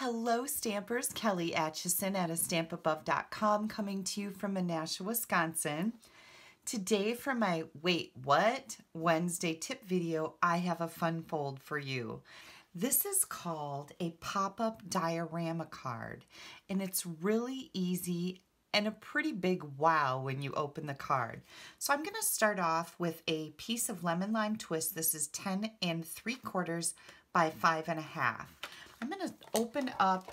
Hello Stampers, Kelly Acheson at stampabove.com coming to you from Menasha, Wisconsin. Today for my Wait What? Wednesday tip video, I have a fun fold for you. This is called a pop-up diorama card, and it's really easy and a pretty big wow when you open the card. So I'm going to start off with a piece of lemon lime twist. This is 10 3/4 by 5 1/2. I'm going to open up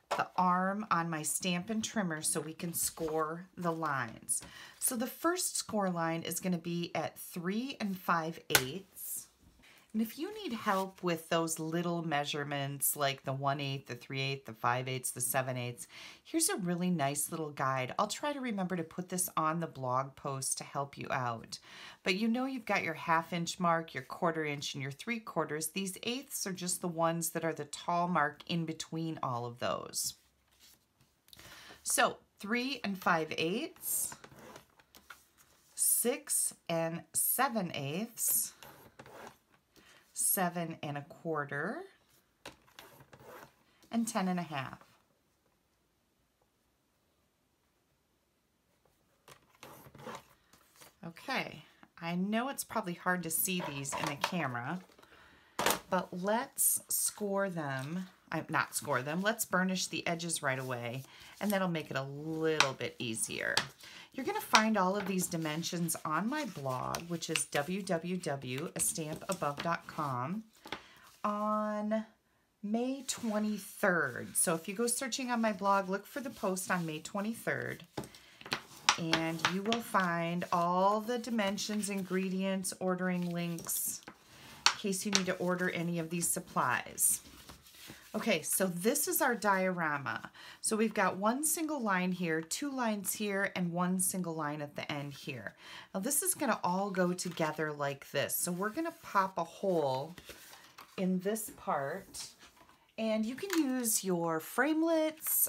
the arm on my Stampin' trimmer so we can score the lines. So the first score line is going to be at 3 5/8. And if you need help with those little measurements like the 1/8, the 3/8, the 5/8, the 7/8, here's a really nice little guide. I'll try to remember to put this on the blog post to help you out. But you know you've got your 1/2 inch mark, your 1/4 inch, and your 3/4. These eighths are just the ones that are the tall mark in between all of those. So 3 5/8, 6 7/8, 7 1/4, and 10 1/2. Okay, I know it's probably hard to see these in a camera, but let's score them. Not score them, let's burnish the edges right away, and that'll make it a little bit easier. You're going to find all of these dimensions on my blog, which is www.stampabove.com, on May 23rd. So if you go searching on my blog, look for the post on May 23rd, and you will find all the dimensions, ingredients, ordering links, in case you need to order any of these supplies. Okay, so this is our diorama. So we've got one single line here, 2 lines here, and 1 single line at the end here. Now this is going to all go together like this. So we're going to pop a hole in this part, and you can use your framelits.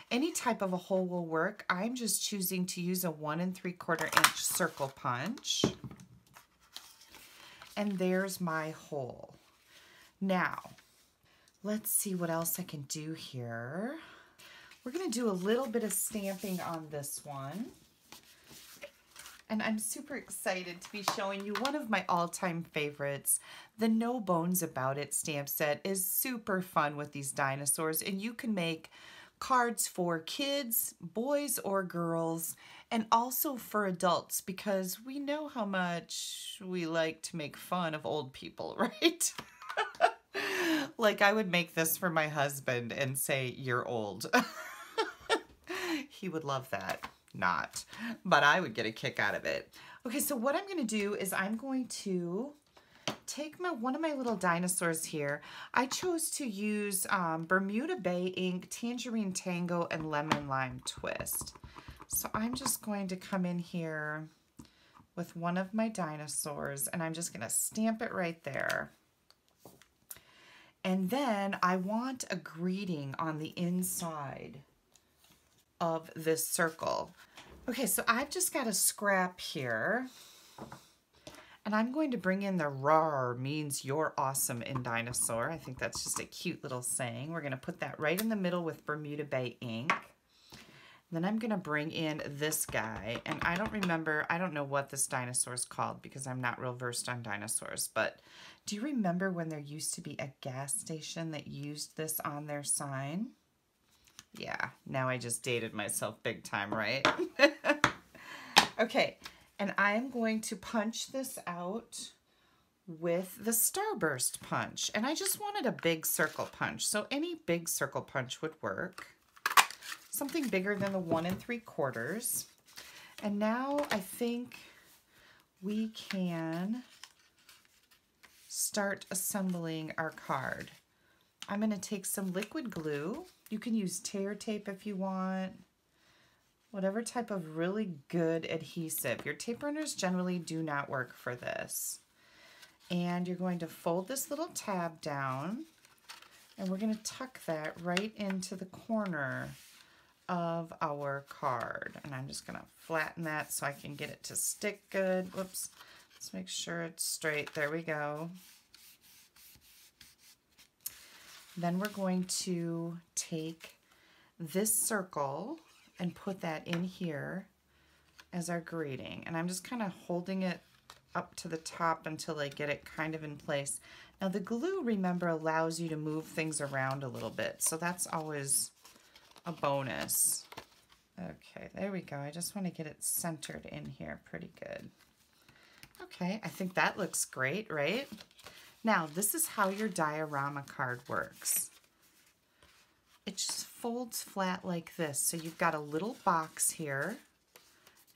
Any type of a hole will work. I'm just choosing to use a 1 3/4 inch circle punch. And there's my hole. Now, let's see what else I can do here. We're going to do a little bit of stamping on this one. And I'm super excited to be showing you one of my all-time favorites. The No Bones About It stamp set is super fun with these dinosaurs, and you can make cards for kids, boys or girls, and also for adults, because we know how much we like to make fun of old people, right? Like, I would make this for my husband and say, "You're old." He would love that. Not. But I would get a kick out of it. Okay, so what I'm going to do is I'm going to take one of my little dinosaurs here. I chose to use Bermuda Bay ink, Tangerine Tango, and Lemon Lime Twist. So I'm just going to come in here with one of my dinosaurs, and I'm just going to stamp it right there. And then I want a greeting on the inside of this circle. Okay, so I've just got a scrap here, and I'm going to bring in the "rawr means you're awesome" in dinosaur. I think that's just a cute little saying. We're going to put that right in the middle with Bermuda Bay ink. Then I'm going to bring in this guy, and I don't know what this dinosaur is called because I'm not real versed on dinosaurs, but do you remember when there used to be a gas station that used this on their sign? Yeah, now I just dated myself big time, right? Okay, and I'm going to punch this out with the Starburst punch, and I just wanted a big circle punch, so any big circle punch would work. Something bigger than the 1 3/4. And now I think we can start assembling our card. I'm going to take some liquid glue. You can use tear tape if you want. Whatever type of really good adhesive. Your tape runners generally do not work for this. And you're going to fold this little tab down, and we're going to tuck that right into the corner of our card. And I'm just going to flatten that so I can get it to stick good. Whoops. Let's make sure it's straight. There we go. Then we're going to take this circle and put that in here as our greeting. And I'm just kind of holding it up to the top until I get it kind of in place. Now the glue, remember, allows you to move things around a little bit, so that's always a bonus. Okay, there we go. I just want to get it centered in here pretty good. Okay, I think that looks great, right? Now, this is how your diorama card works. It just folds flat like this. So you've got a little box here,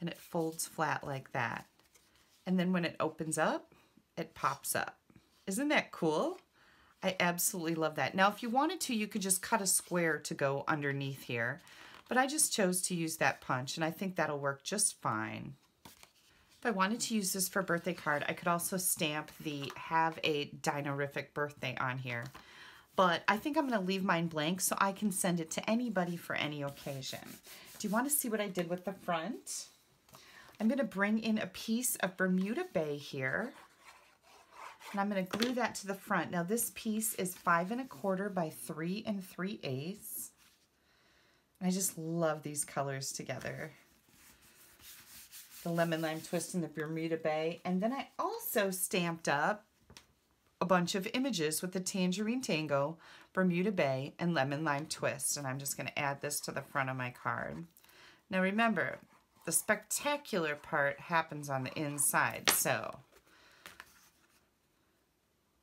and it folds flat like that. And then when it opens up, it pops up. Isn't that cool? I absolutely love that. Now, if you wanted to, you could just cut a square to go underneath here, but I just chose to use that punch, and I think that'll work just fine. If I wanted to use this for a birthday card, I could also stamp the "Have a Dinorific Birthday" on here. But I think I'm going to leave mine blank so I can send it to anybody for any occasion. Do you want to see what I did with the front? I'm going to bring in a piece of Bermuda Bay here, and I'm going to glue that to the front. Now this piece is 5 1/4 by 3 3/8. I just love these colors together. The lemon lime twist and the Bermuda Bay. And then I also stamped up a bunch of images with the Tangerine Tango, Bermuda Bay, and lemon lime twist. And I'm just going to add this to the front of my card. Now remember, the spectacular part happens on the inside, so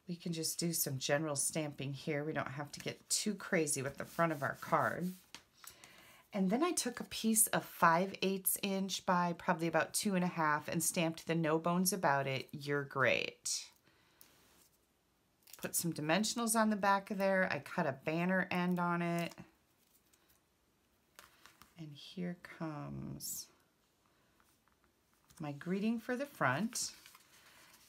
we can just do some general stamping here. We don't have to get too crazy with the front of our card. And then I took a piece of 5/8 inch by probably about 2 1/2 and stamped the "No Bones About It, You're Great." Put some dimensionals on the back of there. I cut a banner end on it. And here comes my greeting for the front.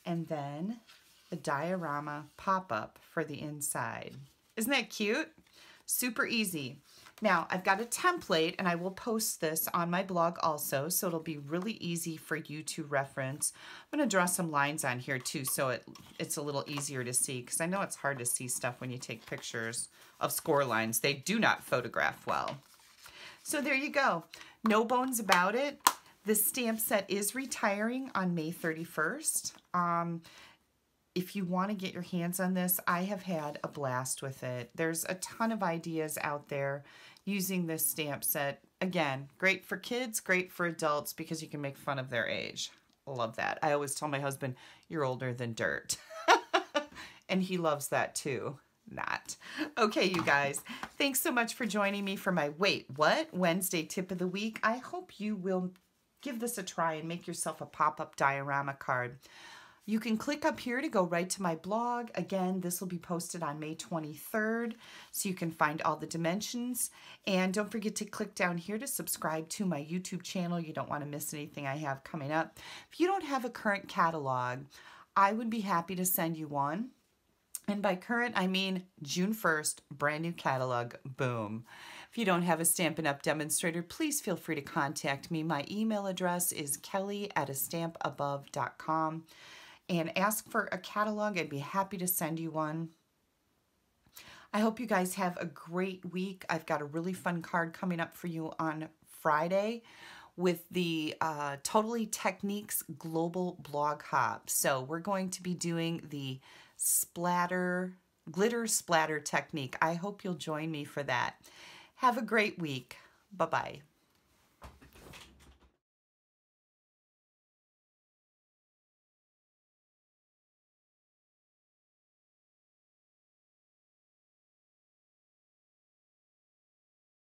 And then the diorama pop-up for the inside. Isn't that cute? Super easy. Now, I've got a template, and I will post this on my blog also, so it'll be really easy for you to reference. I'm going to draw some lines on here, too, so it's a little easier to see, because I know it's hard to see stuff when you take pictures of score lines. They do not photograph well. So there you go. No bones about it. This stamp set is retiring on May 31st. If you want to get your hands on this, I have had a blast with it. There's a ton of ideas out there using this stamp set. Again, great for kids, great for adults, because you can make fun of their age. Love that. I always tell my husband, "You're older than dirt." And he loves that too. Not. Okay, you guys, thanks so much for joining me for my Wait What? Wednesday tip of the week. I hope you will give this a try and make yourself a pop-up diorama card. You can click up here to go right to my blog. Again, this will be posted on May 23rd, so you can find all the dimensions. And don't forget to click down here to subscribe to my YouTube channel. You don't want to miss anything I have coming up. If you don't have a current catalog, I would be happy to send you one. And by current, I mean June 1st, brand new catalog, boom. If you don't have a Stampin' Up! Demonstrator, please feel free to contact me. My email address is kelly@astampabove.com. And ask for a catalog. I'd be happy to send you one. I hope you guys have a great week. I've got a really fun card coming up for you on Friday with the Totally Techniques Global Blog Hop. So we're going to be doing the glitter splatter technique. I hope you'll join me for that. Have a great week. Bye-bye.